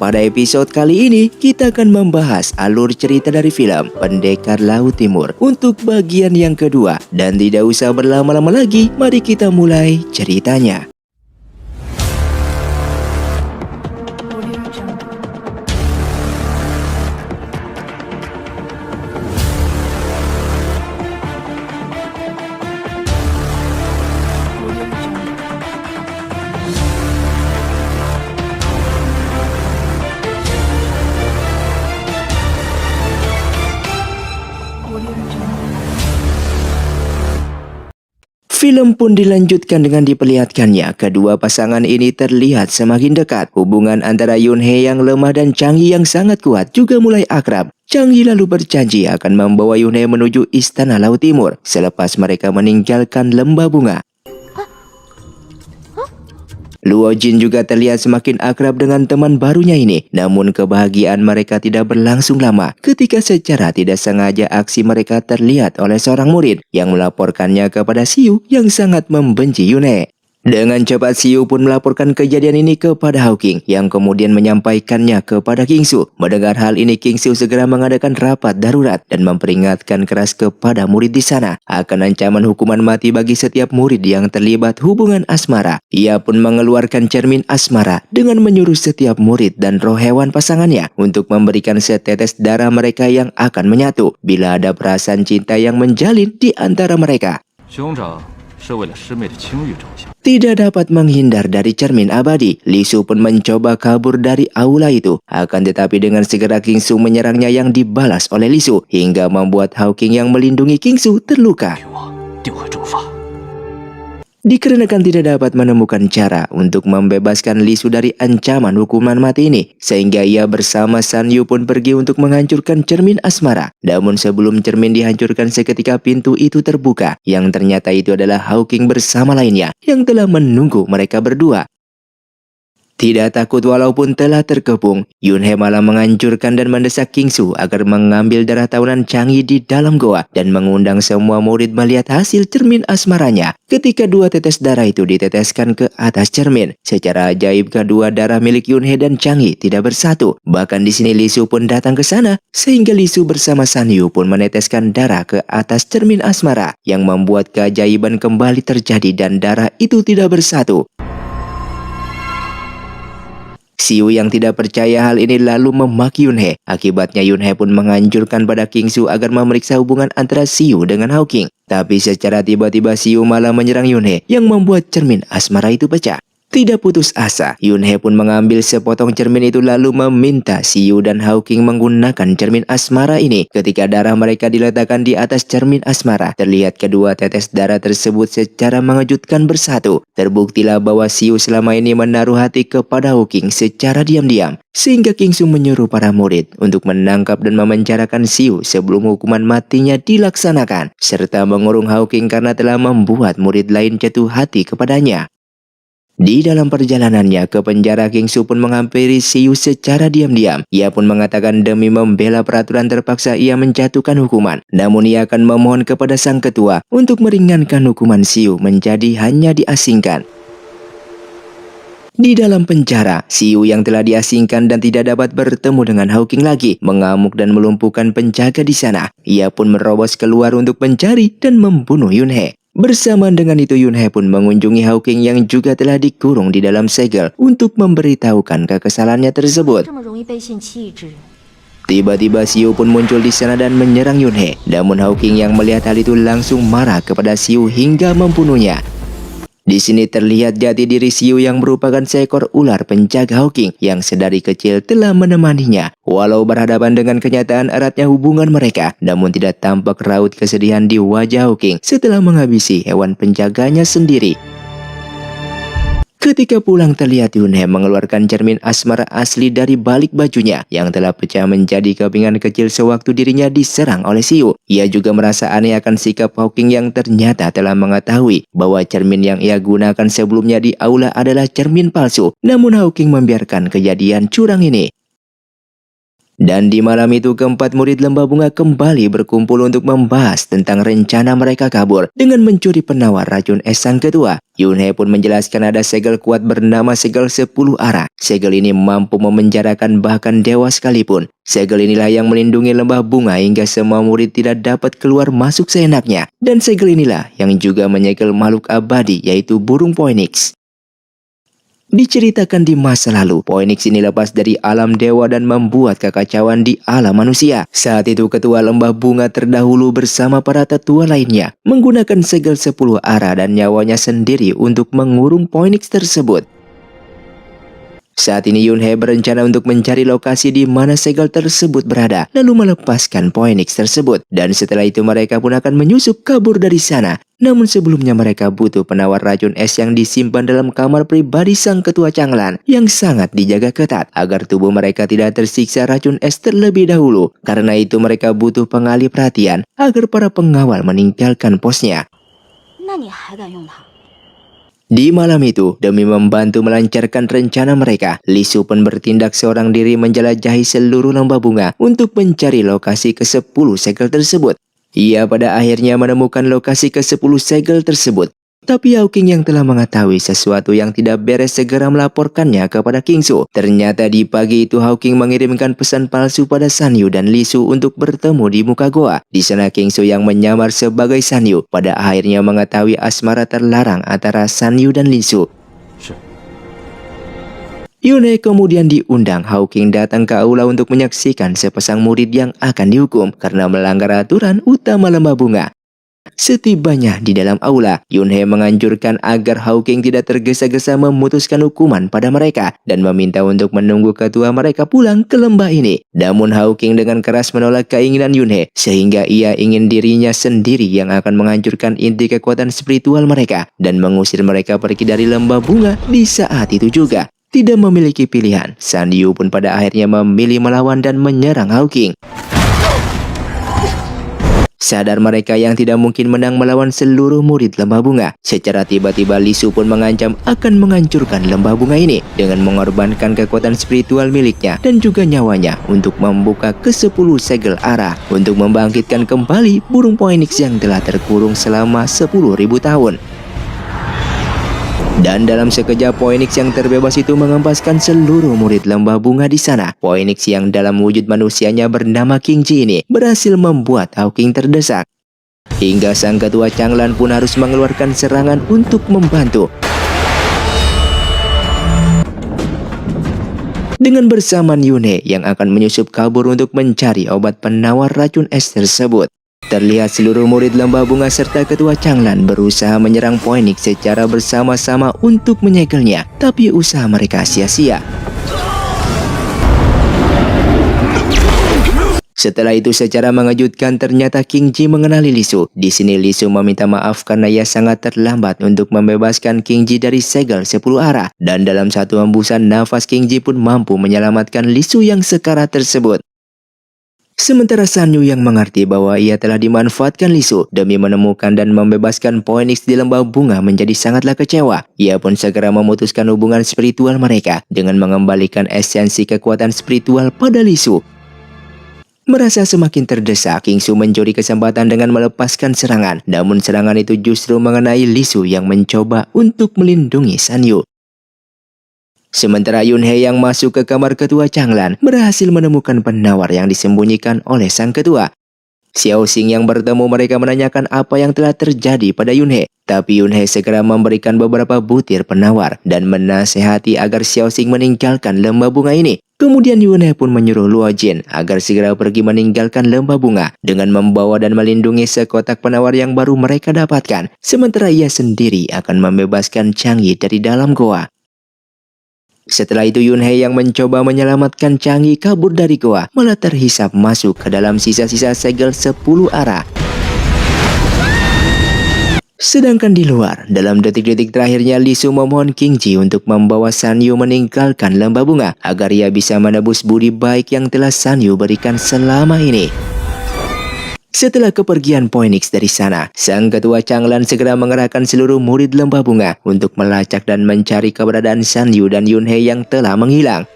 Pada episode kali ini, kita akan membahas alur cerita dari film Pendekar Laut Timur untuk bagian yang kedua. Dan tidak usah berlama-lama lagi, mari kita mulai ceritanya. Film pun dilanjutkan dengan diperlihatkannya kedua pasangan ini terlihat semakin dekat. Hubungan antara Yunhee yang lemah dan Changyi yang sangat kuat juga mulai akrab. Changyi lalu berjanji akan membawa Yunhee menuju Istana Laut Timur selepas mereka meninggalkan lembah bunga. Luo Jin juga terlihat semakin akrab dengan teman barunya ini. Namun kebahagiaan mereka tidak berlangsung lama ketika secara tidak sengaja aksi mereka terlihat oleh seorang murid yang melaporkannya kepada Xiu yang sangat membenci Yunhee. Dengan cepat Xiu pun melaporkan kejadian ini kepada Hawking yang kemudian menyampaikannya kepada Kingsu. Mendengar hal ini, Kingsu segera mengadakan rapat darurat dan memperingatkan keras kepada murid di sana akan ancaman hukuman mati bagi setiap murid yang terlibat hubungan asmara. Ia pun mengeluarkan cermin asmara dengan menyuruh setiap murid dan roh hewan pasangannya untuk memberikan setetes darah mereka yang akan menyatu bila ada perasaan cinta yang menjalin di antara mereka. Tidak dapat menghindar dari cermin abadi, Li Su pun mencoba kabur dari aula itu. Akan tetapi dengan segera Kingsu menyerangnya yang dibalas oleh Li Su hingga membuat Hawking yang melindungi Kingsu terluka. Dikarenakan tidak dapat menemukan cara untuk membebaskan Li Su dari ancaman hukuman mati ini, sehingga ia bersama San Yu pun pergi untuk menghancurkan cermin asmara. Namun sebelum cermin dihancurkan, seketika pintu itu terbuka, yang ternyata itu adalah Hawking bersama lainnya yang telah menunggu mereka berdua. Tidak takut walaupun telah terkepung, Yunhee malah menganjurkan dan mendesak Kingsu agar mengambil darah tahunan Changyi di dalam goa dan mengundang semua murid melihat hasil cermin asmaranya. Ketika dua tetes darah itu diteteskan ke atas cermin, secara ajaib kedua darah milik Yunhee dan Changyi tidak bersatu. Bahkan di sini Li Su pun datang ke sana, sehingga Li Su bersama San Yu pun meneteskan darah ke atas cermin asmara yang membuat keajaiban kembali terjadi dan darah itu tidak bersatu. Xiu yang tidak percaya hal ini lalu memaki Yunhee. Akibatnya Yunhee pun menganjurkan pada Kingsu agar memeriksa hubungan antara Xiu dengan Hawking. Tapi secara tiba-tiba Xiu malah menyerang Yunhee yang membuat cermin asmara itu pecah. Tidak putus asa, Yunhee pun mengambil sepotong cermin itu lalu meminta Xiu dan Hawking menggunakan cermin asmara ini. Ketika darah mereka diletakkan di atas cermin asmara, terlihat kedua tetes darah tersebut secara mengejutkan bersatu. Terbuktilah bahwa Xiu selama ini menaruh hati kepada Hawking secara diam-diam, sehingga Kingsu menyuruh para murid untuk menangkap dan memenjarakan Xiu sebelum hukuman matinya dilaksanakan, serta mengurung Hawking karena telah membuat murid lain jatuh hati kepadanya. Di dalam perjalanannya ke penjara, Kingsu pun menghampiri Xiu secara diam-diam. Ia pun mengatakan demi membela peraturan terpaksa ia menjatuhkan hukuman. Namun ia akan memohon kepada sang ketua untuk meringankan hukuman Xiu menjadi hanya diasingkan. Di dalam penjara, Xiu yang telah diasingkan dan tidak dapat bertemu dengan Hawking lagi mengamuk dan melumpuhkan penjaga di sana. Ia pun merobos keluar untuk mencari dan membunuh Yunhee. Bersamaan dengan itu, Yunhee pun mengunjungi Hawking yang juga telah dikurung di dalam segel untuk memberitahukan kekesalannya tersebut. Tiba-tiba Xiu pun muncul di sana dan menyerang Yunhee. Namun Hawking yang melihat hal itu langsung marah kepada Xiu hingga membunuhnya. Di sini terlihat jati diri Xiu yang merupakan seekor ular penjaga Hawking yang sedari kecil telah menemaninya. Walau berhadapan dengan kenyataan eratnya hubungan mereka, namun tidak tampak raut kesedihan di wajah Hawking setelah menghabisi hewan penjaganya sendiri. Ketika pulang, terlihat Yunhee mengeluarkan cermin asmara asli dari balik bajunya yang telah pecah menjadi kepingan kecil sewaktu dirinya diserang oleh Xiu. Ia juga merasa aneh akan sikap Hawking yang ternyata telah mengetahui bahwa cermin yang ia gunakan sebelumnya di aula adalah cermin palsu. Namun Hawking membiarkan kejadian curang ini. Dan di malam itu keempat murid lembah bunga kembali berkumpul untuk membahas tentang rencana mereka kabur dengan mencuri penawar racun es sang ketua. Yunhei pun menjelaskan ada segel kuat bernama segel 10 arah. Segel ini mampu memenjarakan bahkan dewa sekalipun. Segel inilah yang melindungi lembah bunga hingga semua murid tidak dapat keluar masuk seenaknya. Dan segel inilah yang juga menyegel makhluk abadi yaitu burung Phoenix. Diceritakan di masa lalu, Phoenix ini lepas dari alam dewa dan membuat kekacauan di alam manusia. Saat itu ketua lembah bunga terdahulu bersama para tetua lainnya menggunakan segel 10 arah dan nyawanya sendiri untuk mengurung Phoenix tersebut. Saat ini Yunhei berencana untuk mencari lokasi di mana segel tersebut berada, lalu melepaskan Phoenix tersebut. Dan setelah itu mereka pun akan menyusup kabur dari sana. Namun sebelumnya mereka butuh penawar racun es yang disimpan dalam kamar pribadi sang ketua Changlan yang sangat dijaga ketat agar tubuh mereka tidak tersiksa racun es terlebih dahulu. Karena itu mereka butuh pengalih perhatian agar para pengawal meninggalkan posnya. Di malam itu, demi membantu melancarkan rencana mereka, Li Su pun bertindak seorang diri menjelajahi seluruh lembah bunga untuk mencari lokasi ke-10 segel tersebut. Ia pada akhirnya menemukan lokasi ke-10 segel tersebut. Tapi Yao Qing yang telah mengetahui sesuatu yang tidak beres segera melaporkannya kepada King Su. Ternyata di pagi itu Hao Qing mengirimkan pesan palsu pada San Yu dan Li Su untuk bertemu di muka goa. Di sana King Su yang menyamar sebagai San Yu pada akhirnya mengetahui asmara terlarang antara San Yu dan Li Su. Yunhei kemudian diundang. Hao Qing datang ke aula untuk menyaksikan sepasang murid yang akan dihukum karena melanggar aturan utama lembah bunga. Setibanya di dalam aula, Yunhei menganjurkan agar Hao Qing tidak tergesa-gesa memutuskan hukuman pada mereka dan meminta untuk menunggu ketua mereka pulang ke lembah ini. Namun Hao Qing dengan keras menolak keinginan Yunhei sehingga ia ingin dirinya sendiri yang akan menghancurkan inti kekuatan spiritual mereka dan mengusir mereka pergi dari lembah bunga di saat itu juga. Tidak memiliki pilihan, San Yu pun pada akhirnya memilih melawan dan menyerang Hao Qing. Sadar mereka yang tidak mungkin menang melawan seluruh murid lembah bunga. Secara tiba-tiba Li Su pun mengancam akan menghancurkan lembah bunga ini dengan mengorbankan kekuatan spiritual miliknya dan juga nyawanya untuk membuka ke-10 segel arah untuk membangkitkan kembali burung Phoenix yang telah terkurung selama 10.000 tahun. Dan dalam sekejap Phoenix yang terbebas itu mengempaskan seluruh murid lembah bunga di sana. Phoenix yang dalam wujud manusianya bernama King Ji ini berhasil membuat Hao Qing terdesak. Hingga sang ketua Changlan pun harus mengeluarkan serangan untuk membantu. Dengan bersamaan Yunhei yang akan menyusup kabur untuk mencari obat penawar racun es tersebut. Terlihat seluruh murid lembah bunga serta ketua Changlan berusaha menyerang Phoenix secara bersama-sama untuk menyegelnya, tapi usaha mereka sia-sia. Setelah itu secara mengejutkan ternyata King Ji mengenali Li Su. Di sini Li Su meminta maaf karena ia sangat terlambat untuk membebaskan King Ji dari segel 10 arah. Dan dalam satu hembusan nafas King Ji pun mampu menyelamatkan Li Su yang sekarat tersebut. Sementara San Yu yang mengerti bahwa ia telah dimanfaatkan Li Su demi menemukan dan membebaskan Phoenix di lembah bunga menjadi sangatlah kecewa. Ia pun segera memutuskan hubungan spiritual mereka dengan mengembalikan esensi kekuatan spiritual pada Li Su. Merasa semakin terdesak, King Su mencuri kesempatan dengan melepaskan serangan. Namun serangan itu justru mengenai Li Su yang mencoba untuk melindungi San Yu. Sementara Yunhei yang masuk ke kamar ketua Changlan berhasil menemukan penawar yang disembunyikan oleh sang ketua. Xiao Xing yang bertemu mereka menanyakan apa yang telah terjadi pada Yunhei. Tapi Yunhei segera memberikan beberapa butir penawar dan menasehati agar Xiao Xing meninggalkan lembah bunga ini. Kemudian Yunhei pun menyuruh Luo Jin agar segera pergi meninggalkan lembah bunga dengan membawa dan melindungi sekotak penawar yang baru mereka dapatkan. Sementara ia sendiri akan membebaskan Chang Yi dari dalam goa. Setelah itu Yunhei yang mencoba menyelamatkan Chang Yi kabur dari goa malah terhisap masuk ke dalam sisa-sisa segel 10 arah. Sedangkan di luar, dalam detik-detik terakhirnya Li Su memohon King Ji untuk membawa San Yu meninggalkan lembah bunga agar ia bisa menebus budi baik yang telah San Yu berikan selama ini. Setelah kepergian Phoenix dari sana, sang ketua Changlan segera mengerahkan seluruh murid lembah bunga untuk melacak dan mencari keberadaan San Yu dan Yunhei yang telah menghilang.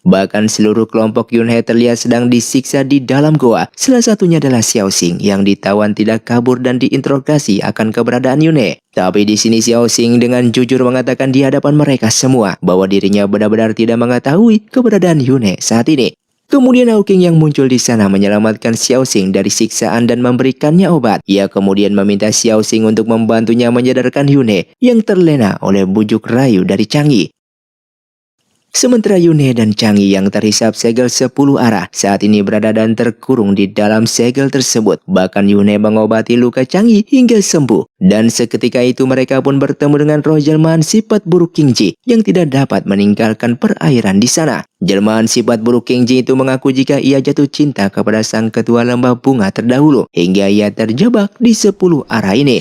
Bahkan seluruh kelompok Yunhe terlihat sedang disiksa di dalam goa. Salah satunya adalah Xiao Xing yang ditawan tidak kabur dan diinterogasi akan keberadaan Yunhe. Tapi di sini Xiao Xing dengan jujur mengatakan di hadapan mereka semua bahwa dirinya benar-benar tidak mengetahui keberadaan Yunhe saat ini. Kemudian Hawking yang muncul di sana menyelamatkan Xiao Xing dari siksaan dan memberikannya obat. Ia kemudian meminta Xiao Xing untuk membantunya menyadarkan Yunhe yang terlena oleh bujuk rayu dari Changi. Sementara Yunhe dan Changi yang terhisap segel 10 arah saat ini berada dan terkurung di dalam segel tersebut. Bahkan Yunhe mengobati luka Changi hingga sembuh. Dan seketika itu mereka pun bertemu dengan roh jelmaan sifat buruk Kingji yang tidak dapat meninggalkan perairan di sana. Jelmaan sifat buruk Kingji itu mengaku jika ia jatuh cinta kepada sang ketua lembah bunga terdahulu hingga ia terjebak di 10 arah ini.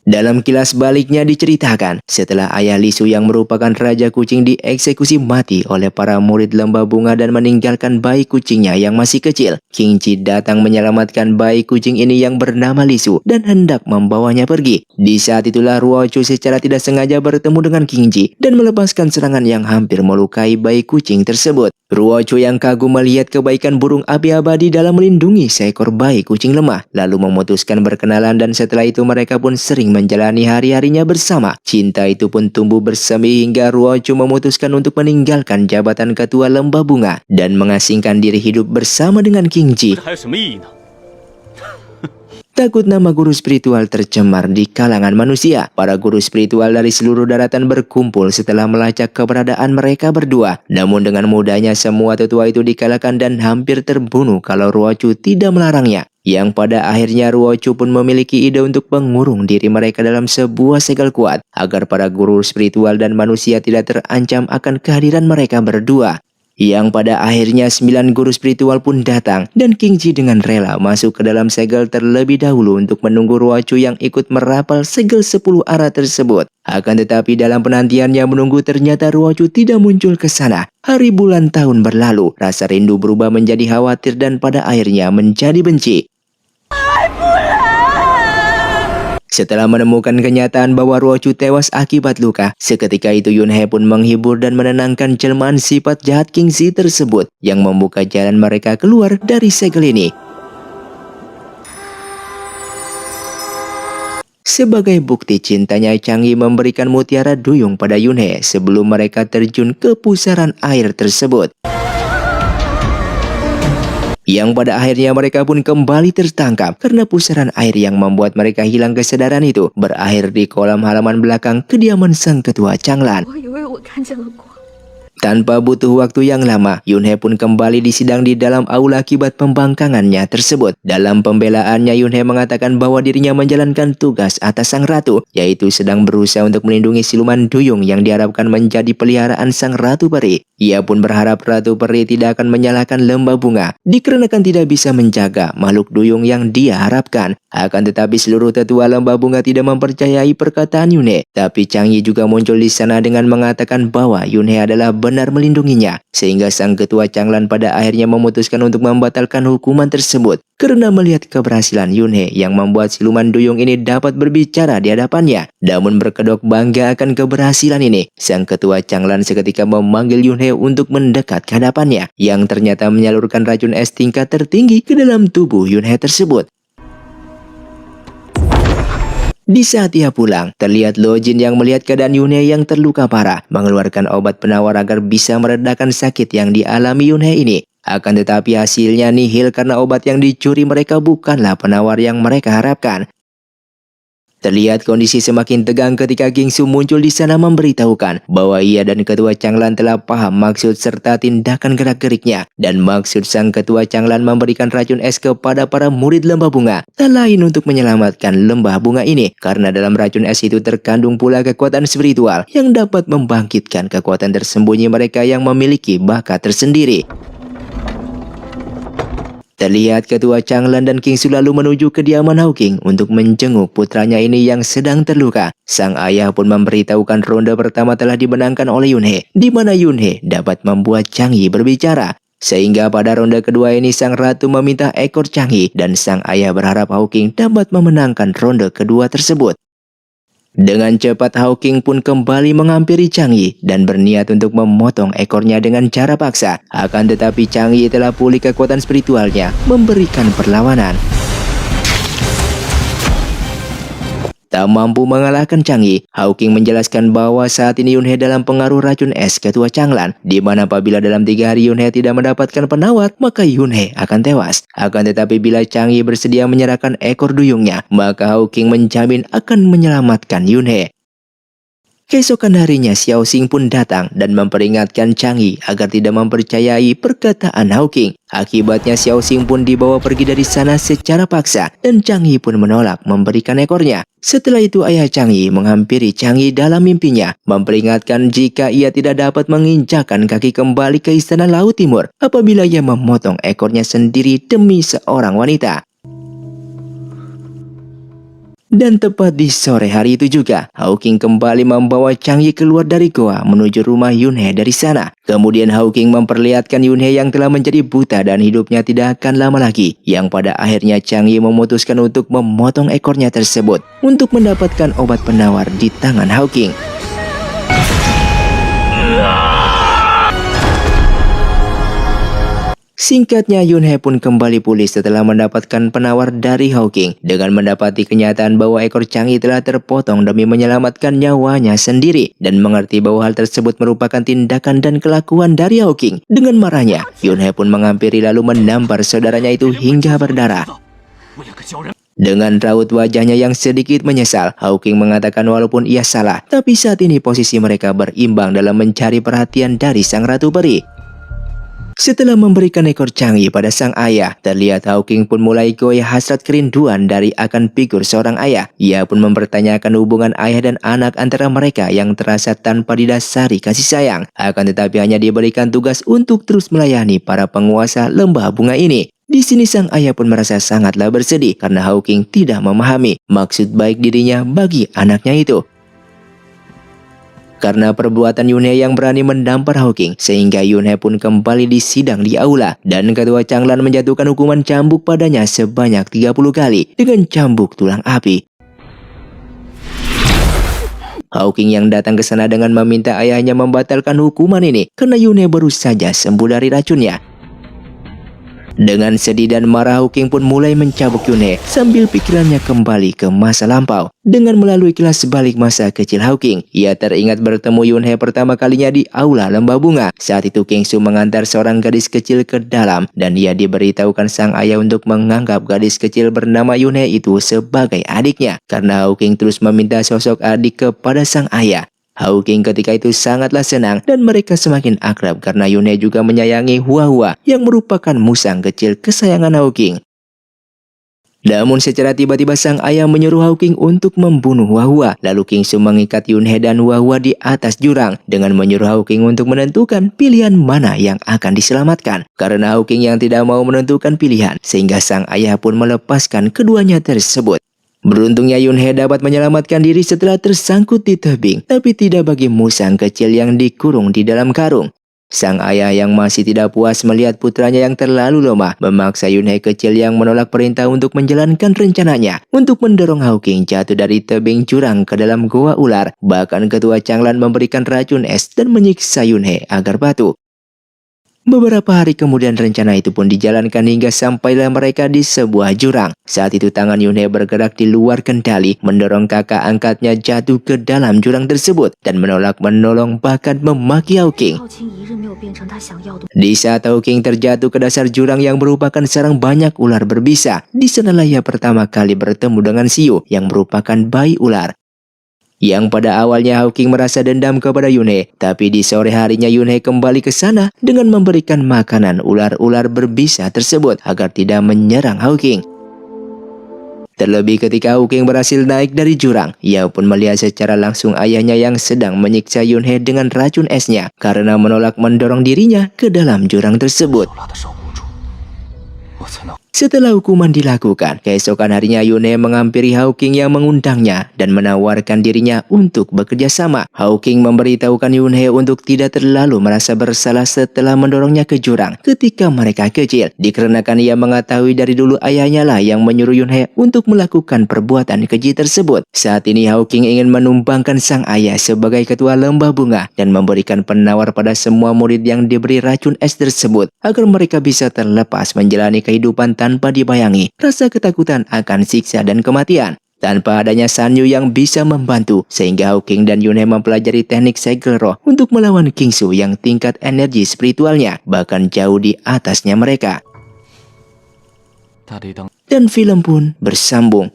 Dalam kilas baliknya diceritakan, setelah ayah Lisu yang merupakan raja kucing dieksekusi mati oleh para murid lembah bunga dan meninggalkan bayi kucingnya yang masih kecil, Kingji datang menyelamatkan bayi kucing ini yang bernama Lisu dan hendak membawanya pergi. Di saat itulah Ruochu secara tidak sengaja bertemu dengan Kingji dan melepaskan serangan yang hampir melukai bayi kucing tersebut. Ruochu yang kagum melihat kebaikan burung api abadi dalam melindungi seekor bayi kucing lemah, lalu memutuskan berkenalan dan setelah itu mereka pun sering menjalani hari-harinya bersama. Cinta itu pun tumbuh bersemi hingga Ruochu memutuskan untuk meninggalkan jabatan ketua lembah bunga dan mengasingkan diri hidup bersama dengan Kingji. Takut nama guru spiritual tercemar di kalangan manusia, para guru spiritual dari seluruh daratan berkumpul setelah melacak keberadaan mereka berdua. Namun dengan mudahnya semua tetua itu dikalahkan dan hampir terbunuh kalau Ruochu tidak melarangnya. Yang pada akhirnya Ruochu pun memiliki ide untuk mengurung diri mereka dalam sebuah segel kuat agar para guru spiritual dan manusia tidak terancam akan kehadiran mereka berdua. Yang pada akhirnya 9 guru spiritual pun datang dan Kingji dengan rela masuk ke dalam segel terlebih dahulu untuk menunggu Ruochu yang ikut merapal segel 10 arah tersebut. Akan tetapi dalam penantiannya menunggu ternyata Ruochu tidak muncul ke sana. Hari bulan tahun berlalu, rasa rindu berubah menjadi khawatir dan pada akhirnya menjadi benci. Setelah menemukan kenyataan bahwa Ruochu tewas akibat luka, seketika itu Yunhe pun menghibur dan menenangkan jelmaan sifat jahat Kingji tersebut yang membuka jalan mereka keluar dari segel ini. Sebagai bukti cintanya, Changi memberikan mutiara duyung pada Yunhe sebelum mereka terjun ke pusaran air tersebut. Yang pada akhirnya mereka pun kembali tertangkap karena pusaran air yang membuat mereka hilang kesadaran itu berakhir di kolam halaman belakang kediaman sang ketua Changlan. Tanpa butuh waktu yang lama, Yunhe pun kembali disidang di dalam aula akibat pembangkangannya tersebut. Dalam pembelaannya, Yunhe mengatakan bahwa dirinya menjalankan tugas atas sang ratu, yaitu sedang berusaha untuk melindungi siluman duyung yang diharapkan menjadi peliharaan sang ratu peri. Ia pun berharap ratu peri tidak akan menyalahkan lembah bunga, dikarenakan tidak bisa menjaga makhluk duyung yang dia harapkan. Akan tetapi seluruh tetua lembah bunga tidak mempercayai perkataan Yunhe. Tapi Changi juga muncul di sana dengan mengatakan bahwa Yunhe adalah benar melindunginya, sehingga sang ketua Changlan pada akhirnya memutuskan untuk membatalkan hukuman tersebut karena melihat keberhasilan Yunhe yang membuat siluman duyung ini dapat berbicara di hadapannya. Namun berkedok bangga akan keberhasilan ini, sang ketua Changlan seketika memanggil Yunhe untuk mendekat ke hadapannya, yang ternyata menyalurkan racun es tingkat tertinggi ke dalam tubuh Yunhe tersebut. Di saat ia pulang, terlihat Lojin yang melihat keadaan Yunhe yang terluka parah mengeluarkan obat penawar agar bisa meredakan sakit yang dialami Yunhe ini. Akan tetapi hasilnya nihil karena obat yang dicuri mereka bukanlah penawar yang mereka harapkan. Terlihat kondisi semakin tegang ketika Kingsu muncul di sana memberitahukan bahwa ia dan ketua Changlan telah paham maksud serta tindakan gerak-geriknya. Dan maksud sang ketua Changlan memberikan racun es kepada para murid lembah bunga tak lain untuk menyelamatkan lembah bunga ini, karena dalam racun es itu terkandung pula kekuatan spiritual yang dapat membangkitkan kekuatan tersembunyi mereka yang memiliki bakat tersendiri. Terlihat ketua Changlan dan Kingsu lalu menuju kediaman Hawking untuk menjenguk putranya ini yang sedang terluka. Sang ayah pun memberitahukan ronde pertama telah dimenangkan oleh Yunhe, di mana Yunhe dapat membuat Changi berbicara. Sehingga pada ronde kedua ini sang ratu meminta ekor Changi dan sang ayah berharap Hawking dapat memenangkan ronde kedua tersebut. Dengan cepat Hawking pun kembali menghampiri Chang'e dan berniat untuk memotong ekornya dengan cara paksa. Akan tetapi Chang'e telah pulih kekuatan spiritualnya, memberikan perlawanan. Tak mampu mengalahkan Chang'e, Hawking menjelaskan bahwa saat ini Yunhe dalam pengaruh racun es ketua Changlan, di mana apabila dalam 3 hari Yunhe tidak mendapatkan penawar, maka Yunhe akan tewas. Akan tetapi bila Chang'e bersedia menyerahkan ekor duyungnya, maka Hawking menjamin akan menyelamatkan Yunhe. Keesokan harinya Xiao Xing pun datang dan memperingatkan Chang'e agar tidak mempercayai perkataan Hawking. Akibatnya Xiao Xing pun dibawa pergi dari sana secara paksa dan Chang'e pun menolak memberikan ekornya. Setelah itu ayah Chang'e menghampiri Chang'e dalam mimpinya, memperingatkan jika ia tidak dapat menginjakkan kaki kembali ke istana Laut Timur apabila ia memotong ekornya sendiri demi seorang wanita. Dan tepat di sore hari itu juga, Hawking kembali membawa Chang'e keluar dari goa menuju rumah Yunhe dari sana. Kemudian Hawking memperlihatkan Yunhe yang telah menjadi buta dan hidupnya tidak akan lama lagi. Yang pada akhirnya Chang'e memutuskan untuk memotong ekornya tersebut untuk mendapatkan obat penawar di tangan Hawking. Singkatnya, Yunhe pun kembali pulih setelah mendapatkan penawar dari Hawking. Dengan mendapati kenyataan bahwa ekor Chang'e telah terpotong demi menyelamatkan nyawanya sendiri dan mengerti bahwa hal tersebut merupakan tindakan dan kelakuan dari Hawking. Dengan marahnya, Yunhe pun menghampiri lalu menampar saudaranya itu hingga berdarah. Dengan raut wajahnya yang sedikit menyesal, Hawking mengatakan walaupun ia salah, tapi saat ini posisi mereka berimbang dalam mencari perhatian dari sang ratu peri. Setelah memberikan ekor Chang'e pada sang ayah, terlihat Hawking pun mulai goyah hasrat kerinduan dari akan figur seorang ayah. Ia pun mempertanyakan hubungan ayah dan anak antara mereka yang terasa tanpa didasari kasih sayang. Akan tetapi hanya diberikan tugas untuk terus melayani para penguasa lembah bunga ini. Di sini sang ayah pun merasa sangatlah bersedih karena Hawking tidak memahami maksud baik dirinya bagi anaknya itu. Karena perbuatan Yunhe yang berani mendampar Hawking, sehingga Yunhe pun kembali disidang di aula dan ketua Changlan menjatuhkan hukuman cambuk padanya sebanyak 30 kali dengan cambuk tulang api. Hawking yang datang ke sana dengan meminta ayahnya membatalkan hukuman ini karena Yunhe baru saja sembuh dari racunnya. Dengan sedih dan marah, Hawking pun mulai mencabuk Yunhe sambil pikirannya kembali ke masa lampau. Dengan melalui kelas balik masa kecil Hawking, ia teringat bertemu Yunhe pertama kalinya di aula lembah bunga. Saat itu Kingsu mengantar seorang gadis kecil ke dalam dan ia diberitahukan sang ayah untuk menganggap gadis kecil bernama Yunhe itu sebagai adiknya. Karena Hawking terus meminta sosok adik kepada sang ayah. Hawking ketika itu sangatlah senang dan mereka semakin akrab karena Yunhe juga menyayangi Huahua yang merupakan musang kecil kesayangan Hawking. Namun secara tiba-tiba sang ayah menyuruh Hawking untuk membunuh Huahua. Lalu Kingsu mengikat Yunhe dan Huahua di atas jurang dengan menyuruh Hawking untuk menentukan pilihan mana yang akan diselamatkan. Karena Hawking yang tidak mau menentukan pilihan, sehingga sang ayah pun melepaskan keduanya tersebut. Beruntungnya Yunhe dapat menyelamatkan diri setelah tersangkut di tebing, tapi tidak bagi musang kecil yang dikurung di dalam karung. Sang ayah yang masih tidak puas melihat putranya yang terlalu lemah memaksa Yunhe kecil yang menolak perintah untuk menjalankan rencananya untuk mendorong Hawking jatuh dari tebing jurang ke dalam goa ular. Bahkan ketua Changlan memberikan racun es dan menyiksa Yunhe agar batu. Beberapa hari kemudian rencana itu pun dijalankan hingga sampailah mereka di sebuah jurang. Saat itu tangan Yunhe bergerak di luar kendali, mendorong kakak angkatnya jatuh ke dalam jurang tersebut dan menolak menolong bahkan memaki Hawking. Di saat Hawking terjatuh ke dasar jurang yang merupakan sarang banyak ular berbisa, di sanalah ia pertama kali bertemu dengan Xiu yang merupakan bayi ular. Yang pada awalnya Hawking merasa dendam kepada Yunhe, tapi di sore harinya Yunhe kembali ke sana dengan memberikan makanan ular-ular berbisa tersebut agar tidak menyerang Hawking. Terlebih ketika Hawking berhasil naik dari jurang, ia pun melihat secara langsung ayahnya yang sedang menyiksa Yunhe dengan racun esnya karena menolak mendorong dirinya ke dalam jurang tersebut. Setelah hukuman dilakukan, keesokan harinya Yunhei menghampiri Hawking yang mengundangnya dan menawarkan dirinya untuk bekerja sama. Hawking memberitahukan Yunhei untuk tidak terlalu merasa bersalah setelah mendorongnya ke jurang ketika mereka kecil, dikarenakan ia mengetahui dari dulu ayahnya lah yang menyuruh Yunhei untuk melakukan perbuatan keji tersebut. Saat ini Hawking ingin menumbangkan sang ayah sebagai ketua lembah bunga dan memberikan penawar pada semua murid yang diberi racun es tersebut agar mereka bisa terlepas menjalani kehidupan tanpa dibayangi rasa ketakutan akan siksa dan kematian. Tanpa adanya Sanyu yang bisa membantu, sehingga Hawking dan Yunhei mempelajari teknik segel roh untuk melawan Kingsu yang tingkat energi spiritualnya bahkan jauh di atasnya mereka. Dan film pun bersambung.